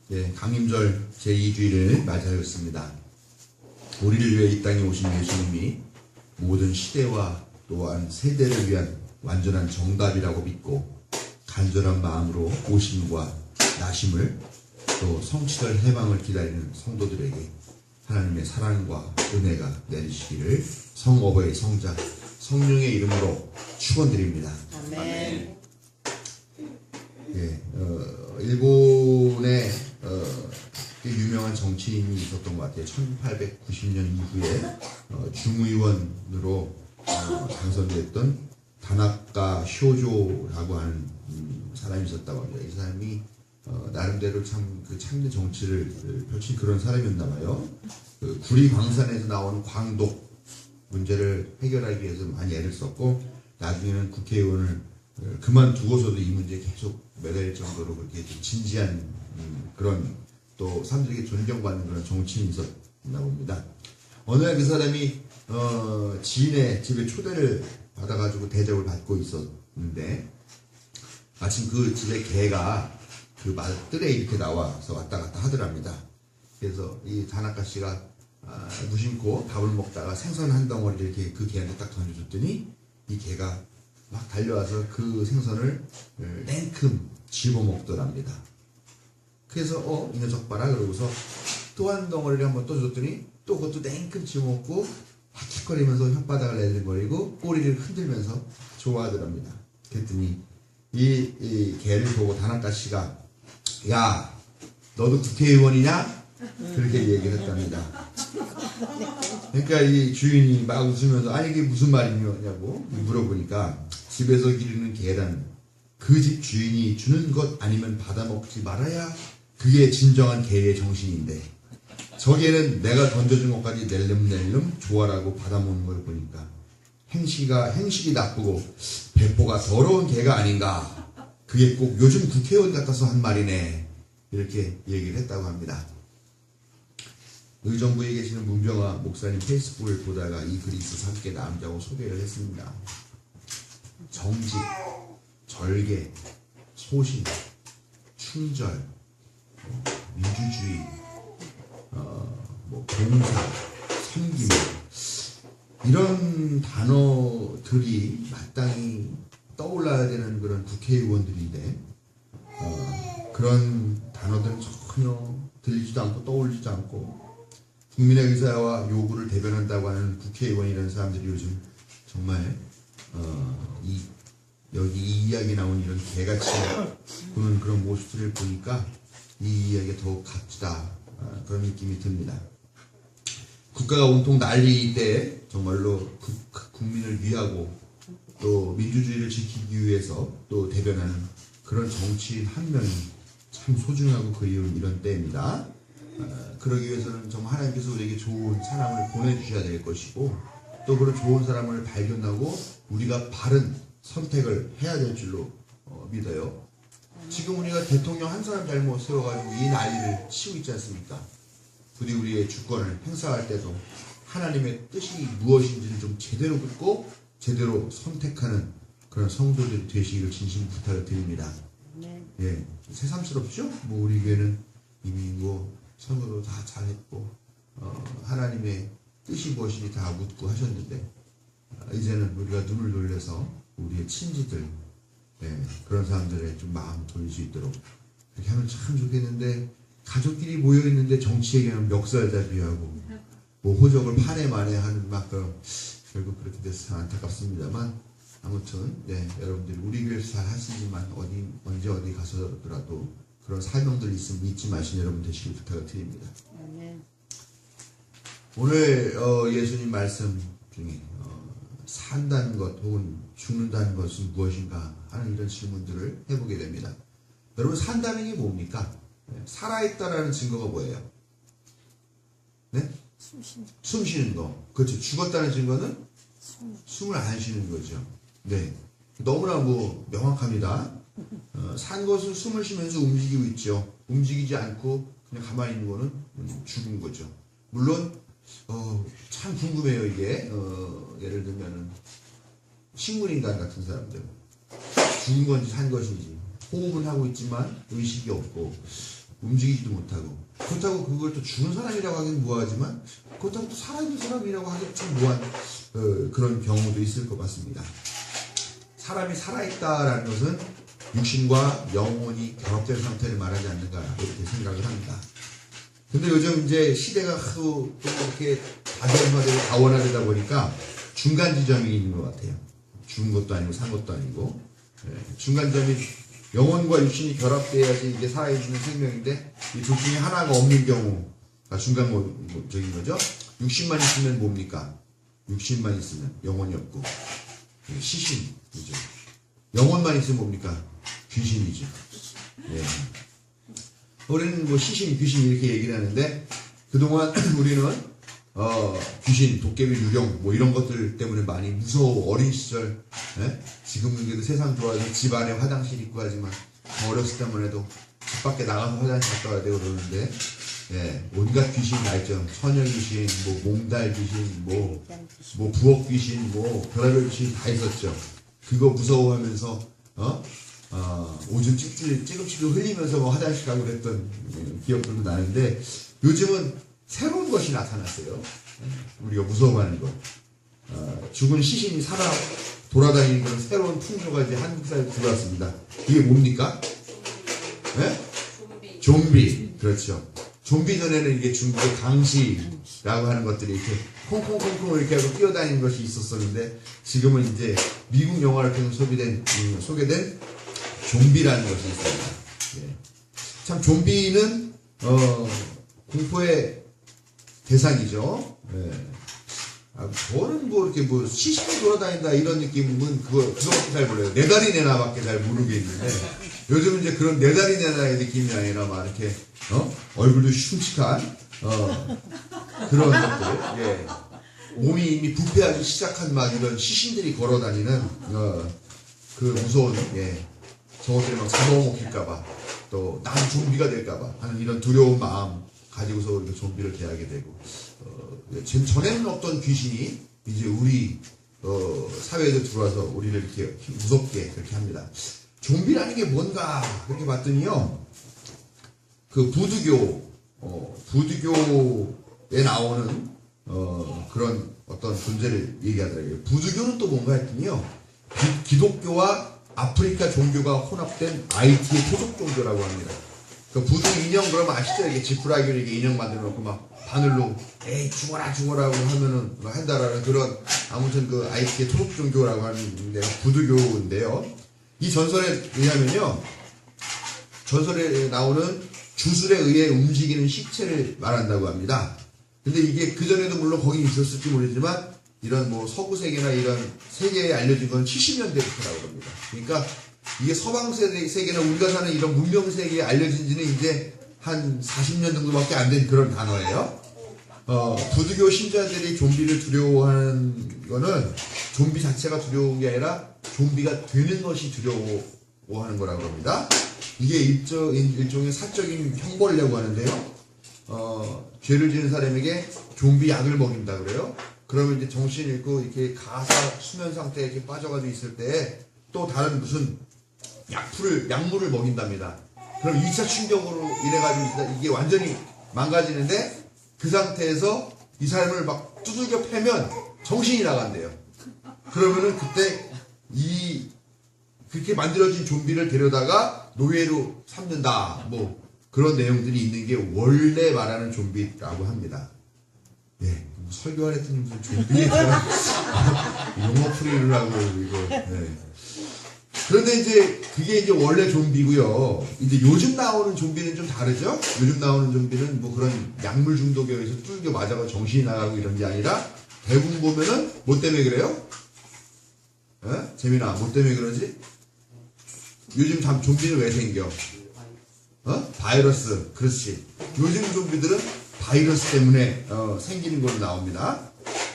네, 강림절 제2주일을 맞이하였습니다. 우리를 위해 이 땅에 오신 예수님이 모든 시대와 또한 세대를 위한 완전한 정답이라고 믿고 간절한 마음으로 오심과 나심을 또 성취될 해방을 기다리는 성도들에게 하나님의 사랑과 은혜가 내리시기를 성어버의 성자 성령의 이름으로 축원드립니다. 아멘. 예, 일본에 유명한 정치인이 있었던 것 같아요. 1890년 이후에 중의원으로 당선됐던 다나카 쇼조라고 하는 사람이 있었다고 합니다. 이 사람이 나름대로 참 그 참된 정치를 펼친 그런 사람이었나 봐요. 그 구리광산에서 나오는 광독 문제를 해결하기 위해서 많이 애를 썼고 나중에는 국회의원을 그만두고서도 이 문제에 계속 매달릴 정도로 그렇게 진지한 그런 또 사람들에게 존경받는 그런 정치인이 있었나 봅니다. 어느 날 그 사람이 지인의 집에 초대를 받아가지고 대접을 받고 있었는데 마침 그 집에 개가 그 말들에 이렇게 나와서 왔다 갔다 하더랍니다. 그래서 이 다나카 씨가 무심코 밥을 먹다가 생선 한 덩어리를 이렇게 그 개한테 딱 던져줬더니 이 개가 막 달려와서 그 생선을 냉큼 집어먹더랍니다. 그래서 이 녀석 봐라 그러고서 또 한 덩어리를 한번 또 줬더니 또 그것도 냉큼 집어먹고 헥헥거리면서 혓바닥을 내들거리고 꼬리를 흔들면서 좋아하더랍니다. 그랬더니 이 개를 보고 다나카 씨가 야 너도 국회의원이냐? 그렇게 얘기를 했답니다. 그러니까 이 주인이 막 웃으면서 아니 이게 무슨 말이냐고 물어보니까 집에서 기르는 개란 그 집 주인이 주는 것 아니면 받아먹지 말아야 그게 진정한 개의 정신인데 저 개는 내가 던져준 것까지 낼름낼름 좋아라고 받아먹는 걸 보니까 행식이 나쁘고 배포가 더러운 개가 아닌가. 그게 꼭 요즘 국회의원 같아서 한 말이네. 이렇게 얘기를 했다고 합니다. 의정부에 계시는 문병화 목사님 페이스북을 보다가 이 글이 있어서 함께 나누자고 소개를 했습니다. 정직, 절개, 소신, 충절, 민주주의, 봉사, 섬김 이런 단어들이 마땅히 떠올라야 되는 그런 국회의원들인데 그런 단어들은 전혀 들리지도 않고 떠올리지도 않고 국민의 의사와 요구를 대변한다고 하는 국회의원이라는 사람들이 요즘 정말 여기 이 이야기 나온 이런 개같이 보는 그런 모습들을 보니까 이 이야기가 더욱 값지다 그런 느낌이 듭니다. 국가가 온통 난리 때 정말로 국민을 위하고 또 민주주의를 지키기 위해서 또 대변하는 그런 정치인 한 명이 참 소중하고 그리운 이런 때입니다. 그러기 위해서는 정말 하나님께서 우리에게 좋은 사람을 보내주셔야 될 것이고 또 그런 좋은 사람을 발견하고 우리가 바른 선택을 해야 될 줄로 믿어요. 지금 우리가 대통령 한 사람 잘못 세워가지고 이 난리를 치고 있지 않습니까? 부디 우리의 주권을 행사할 때도 하나님의 뜻이 무엇인지를 좀 제대로 듣고 제대로 선택하는 그런 성도들이 되시기를 진심 부탁을 드립니다. 예, 새삼스럽죠? 우리 교회는 이미 선거도 다 잘했고 하나님의 뜻이 무엇인지 다 묻고 하셨는데 이제는 우리가 눈을 돌려서 우리의 친지들 그런 사람들의 좀 마음 돌릴 수 있도록 그렇게 하면 참 좋겠는데 가족끼리 모여있는데 정치 얘기하면 멱살잡이하고 호적을 파내 마내 하는 결국 그렇게 돼서 참 안타깝습니다만 아무튼 여러분들이 우리 교회에서 잘 하시지만 언제 어디 가서라도 그런 사명들이 있으면 잊지 마신 여러분 되시길 부탁을 드립니다. 오늘 예수님 말씀 중에 산다는 것 혹은 죽는다는 것은 무엇인가 하는 이런 질문들을 해보게 됩니다. 여러분 산다는 게 뭡니까? 살아있다라는 증거가 뭐예요? 네? 숨 쉬는 거. 그렇죠. 죽었다는 증거는 숨을 안 쉬는 거죠. 네. 너무나 명확합니다. 산 것은 숨을 쉬면서 움직이고 있죠. 움직이지 않고 그냥 가만히 있는 거는 죽은 거죠. 물론 참 궁금해요 이게. 예를 들면은 식물인간 같은 사람들 죽은 건지 산 것인지 호흡은 하고 있지만 의식이 없고 움직이지도 못하고, 그렇다고 그걸 또 죽은 사람이라고 하긴 뭐하지만 그렇다고 또 살아있는 사람이라고 하긴 좀 뭐한 그런 경우도 있을 것 같습니다. 사람이 살아있다라는 것은 육신과 영혼이 결합된 상태를 말하지 않는가 이렇게 생각을 합니다. 근데 요즘 이제 시대가 하도 또 이렇게 다변화되고 다원화되다 보니까 중간 지점이 있는 것 같아요. 죽은 것도 아니고 산 것도 아니고, 중간 지점이 영혼과 육신이 결합돼야지 이게 살아있는 생명인데 이 둘 중에 하나가 없는 경우가 중간적인 거죠. 육신만 있으면 뭡니까? 육신만 있으면 영혼이 없고 시신이죠. 영혼만 있으면 뭡니까? 귀신이죠. 예. 우리는 뭐 시신, 귀신 이렇게 얘기를 하는데 그동안 우리는 귀신, 도깨비, 유령 뭐 이런 것들 때문에 많이 무서워 어린 시절, 지금은 그래도 세상 좋아서 집 안에 화장실 있고 하지만 어렸을 때만 해도 집 밖에 나가서 화장실 갔다 와야 되고 그러는데, 온갖 귀신 알죠. 처녀 귀신, 뭐 몽달 귀신, 뭐 부엌 귀신, 뭐 별의별 귀신 다 있었죠. 그거 무서워하면서 오줌 찌금찌금 흘리면서 뭐 화장실 가고 그랬던 기억들도 나는데 요즘은 새로운 것이 나타났어요. 우리가 무서워하는 것. 죽은 시신이 살아 돌아다니는 그런 새로운 풍조가 이제 한국 사회에 들어왔습니다. 이게 뭡니까? 좀비. 그렇죠. 좀비 전에는 이게 중국의 강시라고 하는 것들이 이렇게 콩콩콩콩 이렇게 하고 뛰어다니는 것이 있었었는데 지금은 이제 미국 영화를 통해서 소개된 좀비라는 것이 있습니다. 참 좀비는 공포의 대상이죠. 저는 뭐 이렇게 뭐 시신이 돌아다닌다 이런 느낌은 그거밖에 잘 몰라요. 네 다리 내놔밖에 잘 모르겠는데 요즘 이제 그런 네 다리 내놔의 느낌이 아니라 막 이렇게 얼굴도 흉측한 그런 것들, 몸이 이미 부패하기 시작한 막 이런 시신들이 걸어다니는 그 무서운 저것들이 막 잡아먹힐까봐 또 난 좀비가 될까봐 하는 이런 두려운 마음 가지고서 우리가 좀비를 대하게 되고, 전에는 없던 귀신이 이제 우리 사회에 들어와서 우리를 이렇게 무섭게 그렇게 합니다. 좀비라는 게 뭔가 그렇게 봤더니요, 그 부두교에 나오는 그런 어떤 존재를 얘기하더라고요. 부두교는 또 뭔가 했더니요, 기독교와 아프리카 종교가 혼합된 IT의 토속 종교라고 합니다. 그 부두 인형 그러면 아시죠? 이게 지푸라기로 이게 인형 만들어 놓고 막 바늘로 에이 죽어라고 하면은 한다라는 그런, 아무튼 그 IT의 토속 종교라고 하는 데가 부두교인데요. 이 전설에 의하면요, 전설에 나오는 주술에 의해 움직이는 시체를 말한다고 합니다. 근데 이게 그전에도 물론 거기 있었을지 모르지만 이런 뭐 서구 세계나 이런 세계에 알려진 건 70년대부터라고 합니다. 그러니까 이게 서방 세계나 우리가 사는 이런 문명 세계에 알려진 지는 이제 한 40년 정도밖에 안 된 그런 단어예요. 부두교 신자들이 좀비를 두려워하는 거는 좀비 자체가 두려운 게 아니라 좀비가 되는 것이 두려워하는 거라고 합니다. 이게 일종의 사적인 형벌이라고 하는데요. 죄를 지은 사람에게 좀비 약을 먹인다 그래요. 그러면 이제 정신 잃고 이렇게 가사 수면 상태에 이렇게 빠져가지고 있을 때 또 다른 무슨 약물을 먹인답니다. 그럼 2차 충격으로 인해가지고 이게 완전히 망가지는데 그 상태에서 이 사람을 막 두들겨 패면 정신이 나간대요. 그러면은 그때 그렇게 만들어진 좀비를 데려다가 노예로 삼는다. 뭐 그런 내용들이 있는 게 원래 말하는 좀비라고 합니다. 설교할 했더니 무슨 좀비에 대한 용어 풀이를 하고 이거. 그런데 이제 그게 이제 원래 좀비고요. 이제 요즘 나오는 좀비는 좀 다르죠. 요즘 나오는 좀비는 뭐 그런 약물 중독에 의해서 뚫겨 맞아가 정신이 나가고 이런 게 아니라 대부분 보면은 뭐 때문에 그래요? 재민아, 뭐 때문에 그러지? 요즘 좀비는 왜 생겨? 바이러스. 그렇지. 요즘 좀비들은 바이러스 때문에 생기는 걸로 나옵니다.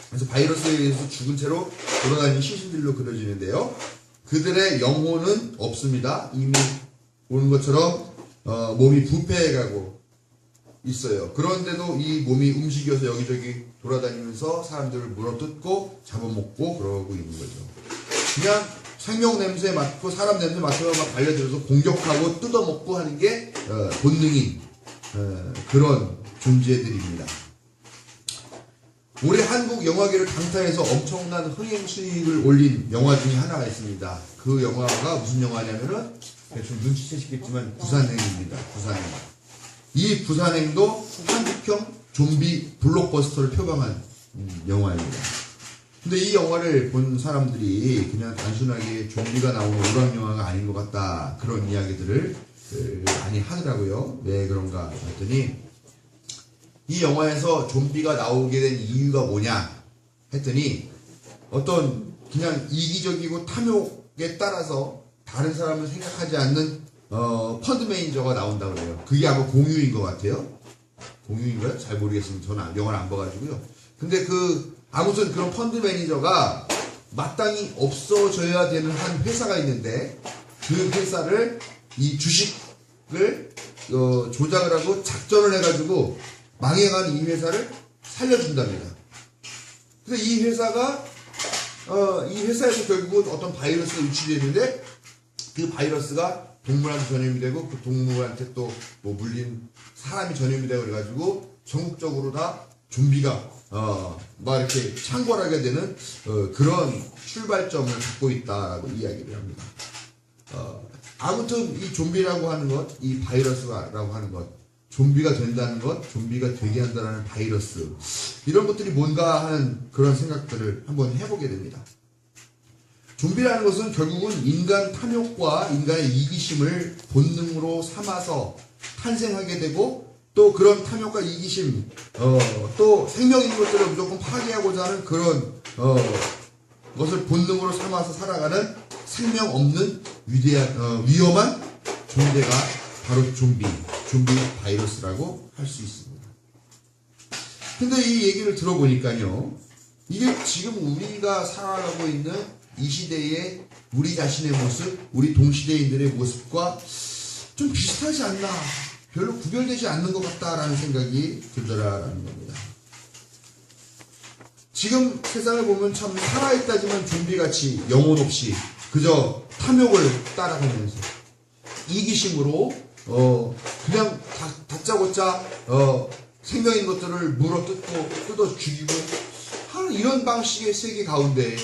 그래서 바이러스에 의해서 죽은 채로 돌아다니는 시신들로 그려지는데요. 그들의 영혼은 없습니다. 이미 오는 것처럼 몸이 부패해가고 있어요. 그런데도 이 몸이 움직여서 여기저기 돌아다니면서 사람들을 물어뜯고 잡아먹고 그러고 있는 거죠. 그냥 생명 냄새 맡고 사람 냄새 맡으면 막 달려들어서 공격하고 뜯어먹고 하는 게 본능인 그런 존재들입니다. 올해 한국 영화계를 강타해서 엄청난 흥행 수익을 올린 영화 중에 하나가 있습니다. 그 영화가 무슨 영화냐면은 대충 눈치채시겠지만 부산행입니다. 부산행. 이 부산행도 한국형 좀비 블록버스터를 표방한 영화입니다. 근데 이 영화를 본 사람들이 그냥 단순하게 좀비가 나오는 오락 영화가 아닌 것 같다, 그런 이야기들을 많이 하더라고요. 왜 그런가 했더니, 이 영화에서 좀비가 나오게 된 이유가 뭐냐 했더니, 어떤 그냥 이기적이고 탐욕에 따라서 다른 사람을 생각하지 않는 펀드 매니저가 나온다고 그래요. 그게 아마 공유인 것 같아요. 공유인가요? 잘 모르겠습니다. 저는 영화를 안 봐가지고요. 근데 아무튼 그런 펀드 매니저가 마땅히 없어져야 되는 한 회사가 있는데, 그 회사를, 이 주식을 조작을 하고 작전을 해가지고 망해간 이 회사를 살려준답니다. 그래서 이 회사가 이 회사에서 결국은 어떤 바이러스가 유출되는데, 그 바이러스가 동물한테 전염이 되고, 그 동물한테 또 뭐 물린 사람이 전염이 되고, 그래가지고 전국적으로 다 좀비가 막 이렇게 창궐하게 되는 그런 출발점을 갖고 있다라고 이야기를 합니다. 아무튼 이 좀비라고 하는 것, 이 바이러스라고 하는 것, 좀비가 된다는 것, 좀비가 되게 한다는 바이러스, 이런 것들이 뭔가 하는 그런 생각들을 한번 해보게 됩니다. 좀비라는 것은 결국은 인간 탐욕과 인간의 이기심을 본능으로 삼아서 탄생하게 되고, 또 그런 탐욕과 이기심, 또 생명 있는 것들을 무조건 파괴하고자 하는 그런 것을 본능으로 삼아서 살아가는 생명 없는 위험한 존재가 바로 좀비 바이러스라고 할 수 있습니다. 근데 이 얘기를 들어보니까요, 이게 지금 우리가 살아가고 있는 이 시대의 우리 자신의 모습, 우리 동시대인들의 모습과 좀 비슷하지 않나, 별로 구별되지 않는 것 같다라는 생각이 들더라라는 겁니다. 지금 세상을 보면 참 살아있다지만 좀비같이 영혼 없이 그저 탐욕을 따라가면서 이기심으로 그냥 다짜고짜 생명 있는 것들을 물어뜯고 뜯어 죽이고 하는 이런 방식의 세계 가운데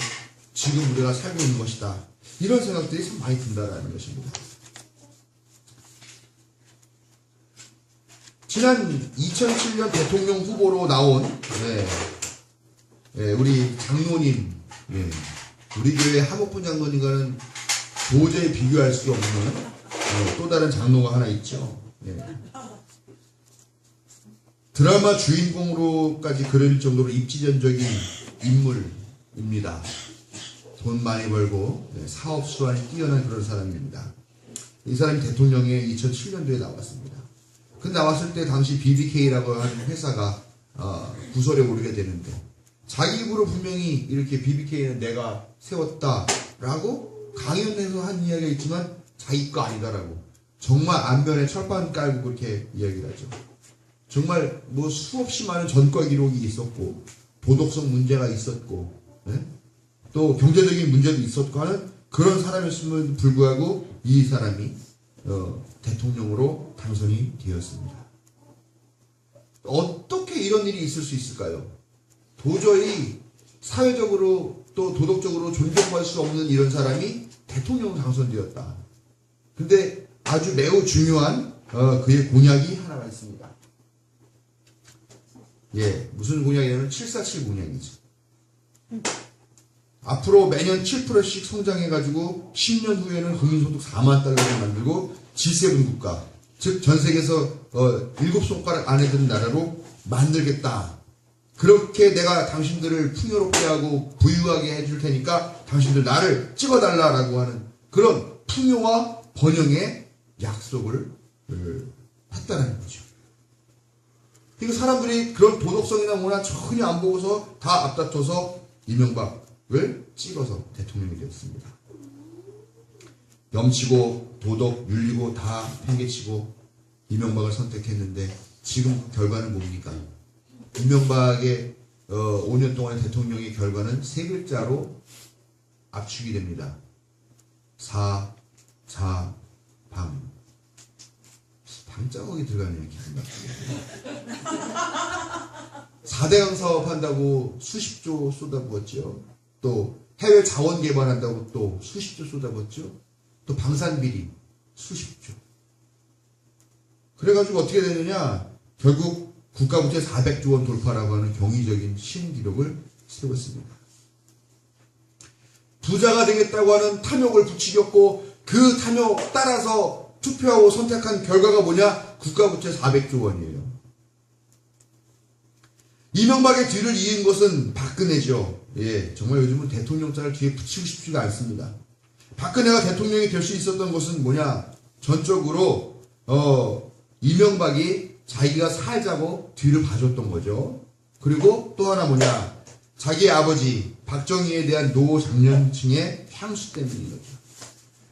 지금 우리가 살고 있는 것이다, 이런 생각들이 참 많이 든다라는 것입니다. 지난 2007년 대통령 후보로 나온 우리 장로님, 우리 교회 하목분 장로님과는 도저히 비교할 수 없는 또 다른 장로가 하나 있죠. 드라마 주인공으로까지 그릴 정도로 입지전적인 인물입니다. 돈 많이 벌고 사업 수완이 뛰어난 그런 사람입니다. 이 사람이 대통령에 2007년도에 나왔습니다. 근데 나왔을 때 당시 BBK라고 하는 회사가 구설에 오르게 되는데, 자기 입으로 분명히 이렇게 BBK는 내가 세웠다라고 강연에서 한 이야기가 있지만 자기 거 아니다라고 정말 안변에 철판 깔고 그렇게 이야기를 하죠. 정말 뭐 수없이 많은 전과 기록이 있었고 도덕성 문제가 있었고 또 경제적인 문제도 있었고 하는 그런 사람이었음에도 불구하고 이 사람이 대통령으로 당선이 되었습니다. 어떻게 이런 일이 있을 수 있을까요? 도저히 사회적으로 또 도덕적으로 존경받을 수 없는 이런 사람이 대통령으로 당선되었다. 근데 아주 매우 중요한 그의 공약이 하나가 있습니다. 무슨 공약이냐면 747 공약이죠. 앞으로 매년 7%씩 성장해가지고 10년 후에는 국민소득 4만 달러를 만들고 G7 국가, 즉 전 세계에서 7손가락 안에 드는 나라로 만들겠다. 그렇게 내가 당신들을 풍요롭게 하고 부유하게 해줄 테니까 당신들 나를 찍어달라라고 하는 그런 풍요와 번영의 약속을 했다는 거죠. 그러니까 사람들이 그런 도덕성이나 뭐나 전혀 안 보고서 다 앞다퉈서 이명박을 찍어서 대통령이 되었습니다. 염치고 도덕, 윤리고 다 팽개치고 이명박을 선택했는데 지금 결과는 뭡니까? 이명박의 5년 동안의 대통령의 결과는 세 글자로 압축이 됩니다. 당장 거기 들어가네요. 기분 나쁘게. 4대강 사업 한다고 수십조 쏟아부었죠. 또 해외 자원 개발한다고 또 수십조 쏟아부었죠. 또 방산비리 수십조. 그래가지고 어떻게 되느냐, 결국 국가부채 400조 원 돌파라고 하는 경이적인 신기록을 세웠습니다. 부자가 되겠다고 하는 탐욕을 부추겼고, 그 탐욕 따라서 투표하고 선택한 결과가 뭐냐? 국가부채 400조 원이에요. 이명박의 뒤를 이은 것은 박근혜죠. 예, 정말 요즘은 대통령자를 뒤에 붙이고 싶지가 않습니다. 박근혜가 대통령이 될 수 있었던 것은 뭐냐? 전적으로 이명박이 자기가 살자고 뒤를 봐줬던 거죠. 그리고 또 하나 뭐냐? 자기의 아버지 박정희에 대한 노 장년층의 향수 때문인 거죠.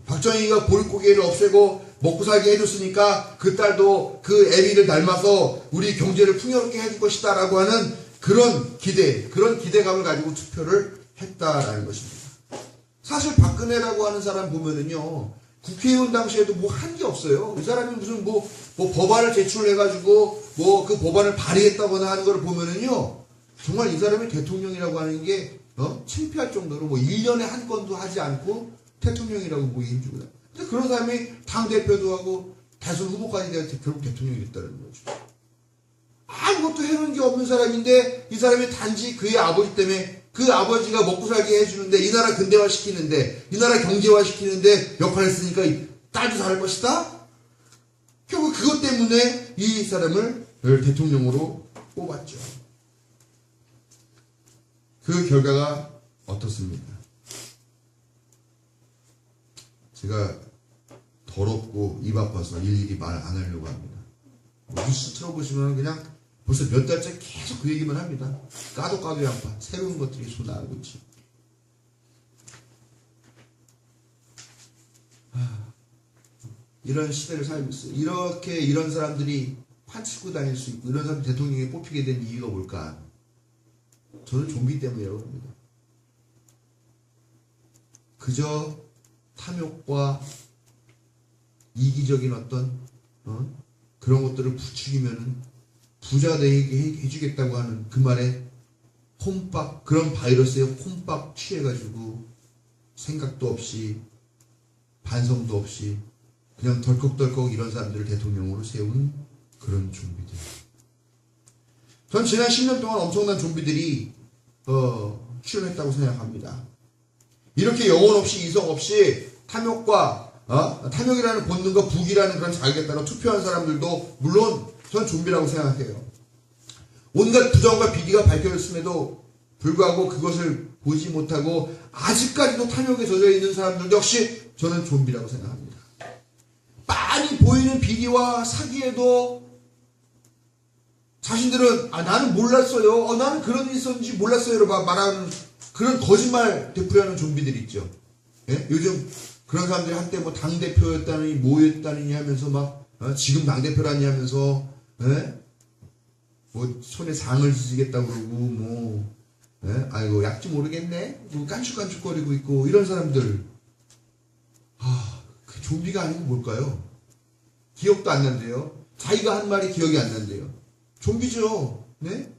박정희가 볼고개를 없애고 먹고 살게 해줬으니까 그 딸도 그 애비를 닮아서 우리 경제를 풍요롭게 해줄 것이다 라고 하는 그런 기대감을 가지고 투표를 했다라는 것입니다. 사실 박근혜라고 하는 사람 보면은요, 국회의원 당시에도 뭐 한 게 없어요. 이 사람이 무슨 뭐 법안을 제출해가지고 뭐 그 법안을 발의했다거나 하는 걸 보면은요, 정말 이 사람이 대통령이라고 하는 게 창피할 정도로 뭐 1년에 한 건도 하지 않고 대통령이라고 뭐 해주고. 근데 그런 사람이 당대표도 하고 대선 후보까지 돼서 결국 대통령이 됐다는 거죠. 아무것도 해놓은 게 없는 사람인데 이 사람이 단지 그의 아버지 때문에, 그 아버지가 먹고 살게 해주는데, 이 나라 근대화 시키는데, 이 나라 경제화 시키는데 역할을 했으니까 딸도 잘할 것이다? 결국 그것 때문에 이 사람을 대통령으로 뽑았죠. 그 결과가 어떻습니까? 제가 더럽고 입 아파서 일일이 말 안 하려고 합니다. 뉴스 틀어보시면 그냥 벌써 몇 달째 계속 그 얘기만 합니다. 까도 양파, 새로운 것들이 쏟아나오고 있지. 이런 시대를 살고 있어요. 이렇게 이런 사람들이 판치고 다닐 수 있고, 이런 사람이 대통령에 뽑히게 된 이유가 뭘까? 저는 좀비 때문이라고 합니다. 그저 탐욕과 이기적인 어떤 그런 것들을 부추기면은 부자 되게 해주겠다고 하는 그 말에 홈박, 그런 바이러스에 홈박 취해가지고 생각도 없이 반성도 없이 그냥 덜컥덜컥 이런 사람들을 대통령으로 세운 그런 좀비들. 전 지난 10년 동안 엄청난 좀비들이 출연했다고 생각합니다. 이렇게 영혼 없이 이성 없이 탐욕이라는 본능과 부귀라는 그런 자격에 따라 투표한 사람들도 물론 전 좀비라고 생각해요. 온갖 부정과 비리가 밝혀졌음에도 불구하고 그것을 보지 못하고 아직까지도 탐욕에 젖어 있는 사람들 역시 저는 좀비라고 생각합니다. 많이 보이는 비리와 사기에도 자신들은 나는 몰랐어요. 나는 그런 일이 있었는지 몰랐어요. 말하는 그런 거짓말 되풀이하는 좀비들 있죠. 예? 요즘 그런 사람들이 한때 뭐 당대표였다느니 뭐였다느니 하면서 막 지금 당대표라니 하면서 뭐 손에 상을 지지겠다고 그러고 뭐 아이고 약지 모르겠네 뭐 깐죽깐죽거리고 있고 이런 사람들, 그 좀비가 아니고 뭘까요? 기억도 안 난대요. 자기가 한 말이 기억이 안 난대요. 좀비죠. 네?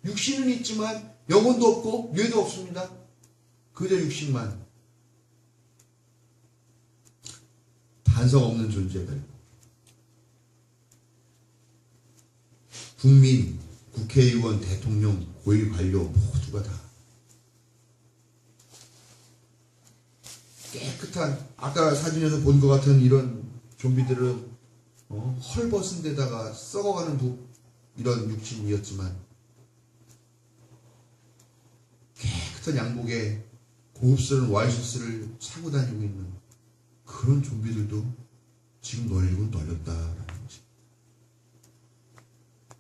육신은 있지만 영혼도 없고 뇌도 없습니다. 그저 육신만. 반성 없는 존재들. 국민, 국회의원, 대통령, 고위 관료 모두가 다 깨끗한, 아까 사진에서 본 것 같은 이런 좀비들은 헐벗은 데다가 썩어가는 이런 육신이었지만 깨끗한 양복에 고급스러운 와이셔츠를 차고 다니고 있는 그런 좀비들도 지금 널리고 널렸다라는 거지.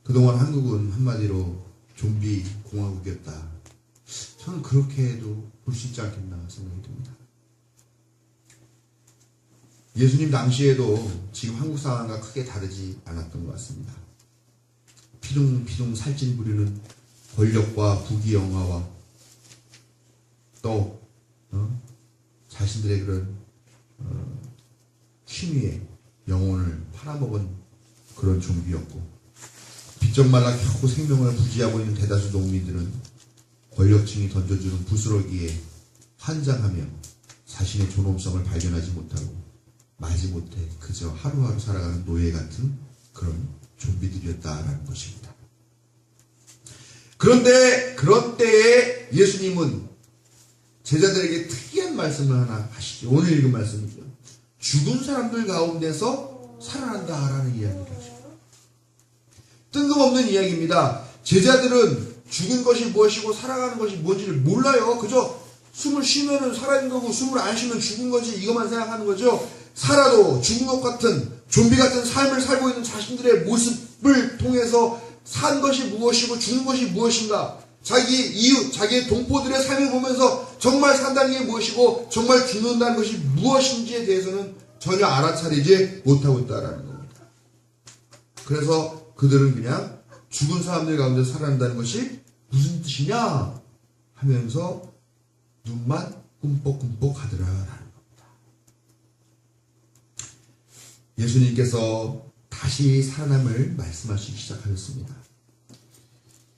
그동안 한국은 한마디로 좀비 공화국이었다. 저는 그렇게 해도 볼 수 있지 않겠나 생각이 듭니다. 예수님 당시에도 지금 한국 상황과 크게 다르지 않았던 것 같습니다. 피둥피둥 살찐 부리는 권력과 부귀영화와 또 자신들의 그런 취미에 영혼을 팔아먹은 그런 좀비였고, 빚적 말라 겨우 생명을 부지하고 있는 대다수 농민들은 권력층이 던져주는 부스러기에 환장하며 자신의 존엄성을 발견하지 못하고 마지못해 그저 하루하루 살아가는 노예 같은 그런 좀비들이었다라는 것입니다. 그런데 그런 때에 예수님은 제자들에게 특이한 말씀을 하나 하시죠. 오늘 읽은 말씀이죠. 죽은 사람들 가운데서 살아난다라는 이야기를 하죠. 뜬금없는 이야기입니다. 제자들은 죽은 것이 무엇이고 살아가는 것이 뭔지를 몰라요. 그저 숨을 쉬면은 살아있는 거고 숨을 안 쉬면 죽은 거지, 이것만 생각하는 거죠. 살아도 죽은 것 같은 좀비 같은 삶을 살고 있는 자신들의 모습을 통해서 산 것이 무엇이고 죽는 것이 무엇인가, 자기 이웃, 자기의 동포들의 삶을 보면서 정말 산다는 게 무엇이고 정말 죽는다는 것이 무엇인지에 대해서는 전혀 알아차리지 못하고 있다는 겁니다. 그래서 그들은 그냥 죽은 사람들 가운데 살아난다는 것이 무슨 뜻이냐 하면서 눈만 꿈뻑꿈뻑 하더라라는 겁니다. 예수님께서 다시 살아남을 말씀하시기 시작하셨습니다.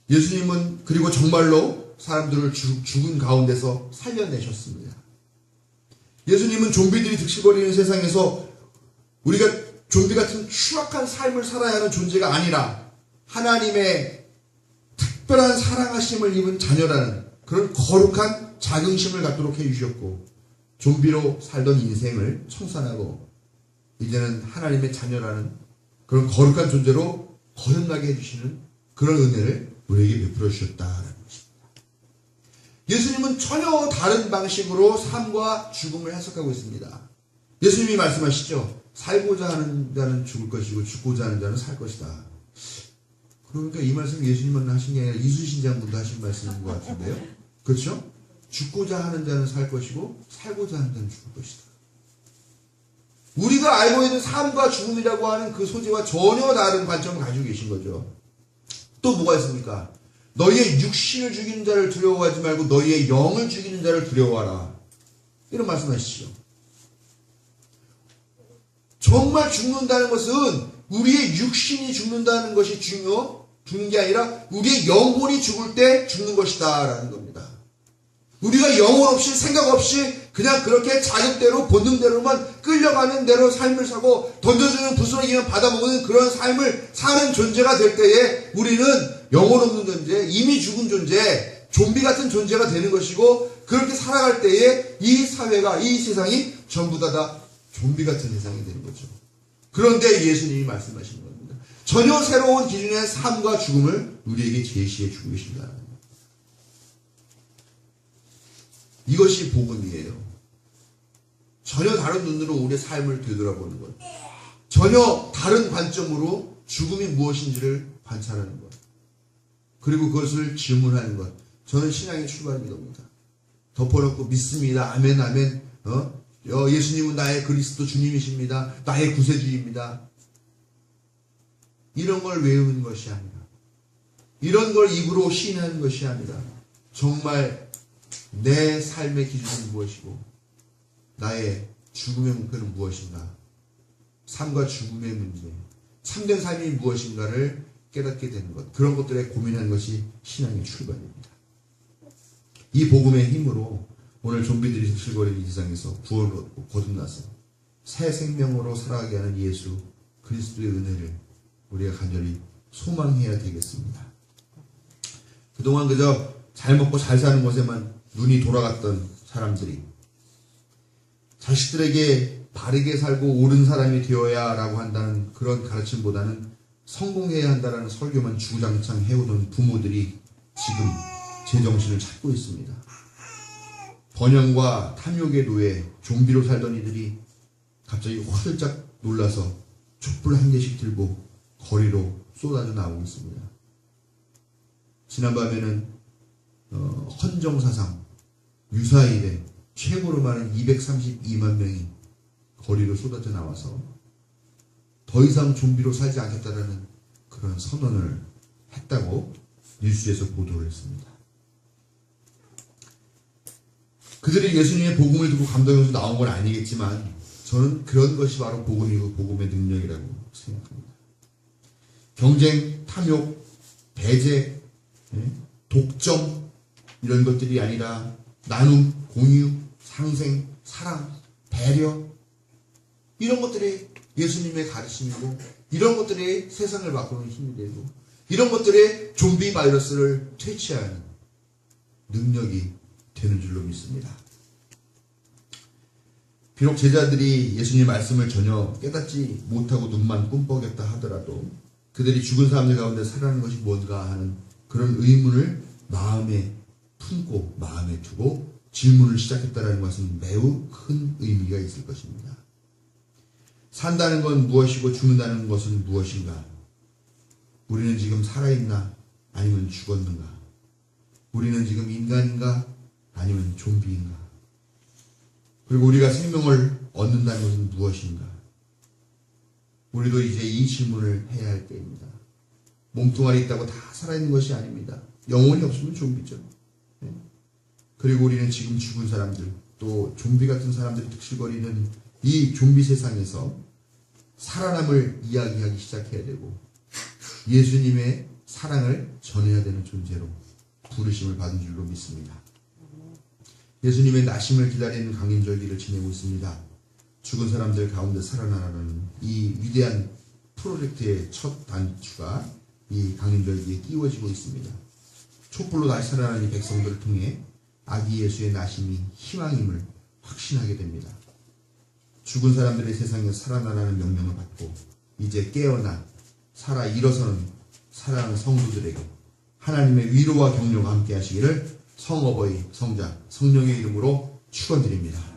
예수님은 그리고 정말로 사람들을 죽은 가운데서 살려내셨습니다. 예수님은 좀비들이 득실거리는 세상에서 우리가 좀비 같은 추악한 삶을 살아야 하는 존재가 아니라 하나님의 특별한 사랑하심을 입은 자녀라는 그런 거룩한 자긍심을 갖도록 해주셨고, 좀비로 살던 인생을 청산하고 이제는 하나님의 자녀라는 그런 거룩한 존재로 거듭나게 해주시는 그런 은혜를 우리에게 베풀어 주셨다라는 것입니다. 예수님은 전혀 다른 방식으로 삶과 죽음을 해석하고 있습니다. 예수님이 말씀하시죠. 살고자 하는 자는 죽을 것이고 죽고자 하는 자는 살 것이다. 그러니까 이 말씀 예수님만 하신 게 아니라 이수신 장군도 하신 말씀인 것 같은데요. 그렇죠? 죽고자 하는 자는 살 것이고 살고자 하는 자는 죽을 것이다. 우리가 알고 있는 삶과 죽음이라고 하는 그 소재와 전혀 다른 관점을 가지고 계신 거죠. 또 뭐가 있습니까? 너희의 육신을 죽이는 자를 두려워하지 말고 너희의 영을 죽이는 자를 두려워하라. 이런 말씀하시죠. 정말 죽는다는 것은 우리의 육신이 죽는다는 것이 죽는 게 아니라 우리의 영혼이 죽을 때 죽는 것이다 라는 겁니다. 우리가 영혼 없이 생각 없이 그냥 그렇게 자격대로 본능대로만 끌려가는 대로 삶을 사고 던져주는 부스러기만 받아먹는 그런 삶을 사는 존재가 될 때에 우리는 영혼 없는 존재, 이미 죽은 존재, 좀비 같은 존재가 되는 것이고, 그렇게 살아갈 때에 이 사회가, 이 세상이 전부 다 좀비 같은 세상이 되는 거죠. 그런데 예수님이 말씀하시는 겁니다. 전혀 새로운 기준의 삶과 죽음을 우리에게 제시해 주고 계신다. 이것이 복음이에요. 전혀 다른 눈으로 우리의 삶을 되돌아보는 것. 전혀 다른 관점으로 죽음이 무엇인지를 관찰하는 것. 그리고 그것을 질문하는 것. 저는 신앙의 출발입니다. 덮어놓고 믿습니다. 아멘 아멘. 예수님은 나의 그리스도 주님이십니다. 나의 구세주입니다. 이런 걸 외우는 것이 아니라, 이런 걸 입으로 시인하는 것이 아니라, 정말 내 삶의 기준은 무엇이고 나의 죽음의 목표는 무엇인가, 삶과 죽음의 문제, 참된 삶이 무엇인가를 깨닫게 되는 것, 그런 것들에 고민하는 것이 신앙의 출발입니다. 이 복음의 힘으로 오늘 좀비들이 득실거리는 이 세상에서 구원을 얻고 거듭나서 새 생명으로 살아가게 하는 예수 그리스도의 은혜를 우리가 간절히 소망해야 되겠습니다. 그동안 그저 잘 먹고 잘 사는 것에만 눈이 돌아갔던 사람들이 자식들에게 바르게 살고 옳은 사람이 되어야 라고 한다는 그런 가르침보다는 성공해야 한다는 설교만 주구장창 해오던 부모들이 지금 제정신을 찾고 있습니다. 번영과 탐욕의 노예, 좀비로 살던 이들이 갑자기 화들짝 놀라서 촛불 한 개씩 들고 거리로 쏟아져 나오고 있습니다. 지난밤에는 헌정사상 유사일에 최고로 많은 232만 명이 거리로 쏟아져 나와서 더 이상 좀비로 살지 않겠다라는 그런 선언을 했다고 뉴스에서 보도를 했습니다. 그들이 예수님의 복음을 듣고 감동해서 나온 건 아니겠지만 저는 그런 것이 바로 복음이고 복음의 능력이라고 생각합니다. 경쟁, 탐욕, 배제, 독점 이런 것들이 아니라 나눔, 공유, 상생, 사랑, 배려 이런 것들이 예수님의 가르침이고 이런 것들이 세상을 바꾸는 힘이 되고 이런 것들이 좀비 바이러스를 퇴치하는 능력이 되는 줄로 믿습니다. 비록 제자들이 예수님의 말씀을 전혀 깨닫지 못하고 눈만 꿈뻑였다 하더라도 그들이 죽은 사람들 가운데 살아나는 것이 뭔가 하는 그런 의문을 마음에 품고 마음에 두고 질문을 시작했다는 것은 매우 큰 의미가 있을 것입니다. 산다는 건 무엇이고 죽는다는 것은 무엇인가? 우리는 지금 살아있나? 아니면 죽었는가? 우리는 지금 인간인가? 아니면 좀비인가? 그리고 우리가 생명을 얻는다는 것은 무엇인가? 우리도 이제 이 질문을 해야 할 때입니다. 몸뚱아리 있다고 다 살아있는 것이 아닙니다. 영혼이 없으면 좀비죠. 그리고 우리는 지금 죽은 사람들, 또 좀비 같은 사람들이 득실거리는 이 좀비 세상에서 살아남을 이야기하기 시작해야 되고 예수님의 사랑을 전해야 되는 존재로 부르심을 받은 줄로 믿습니다. 예수님의 나심을 기다리는 강림절기를 지내고 있습니다. 죽은 사람들 가운데 살아나라는 이 위대한 프로젝트의 첫 단추가 이 강림절기에 끼워지고 있습니다. 촛불로 다시 살아나는 이 백성들을 통해 아기 예수의 나심이 희망임을 확신하게 됩니다. 죽은 사람들의 세상에 살아나라는 명령을 받고 이제 깨어나 살아 일어서는 사랑하는 성도들에게 하나님의 위로와 격려가 함께 하시기를 성어버이, 성자, 성령의 이름으로 축원드립니다.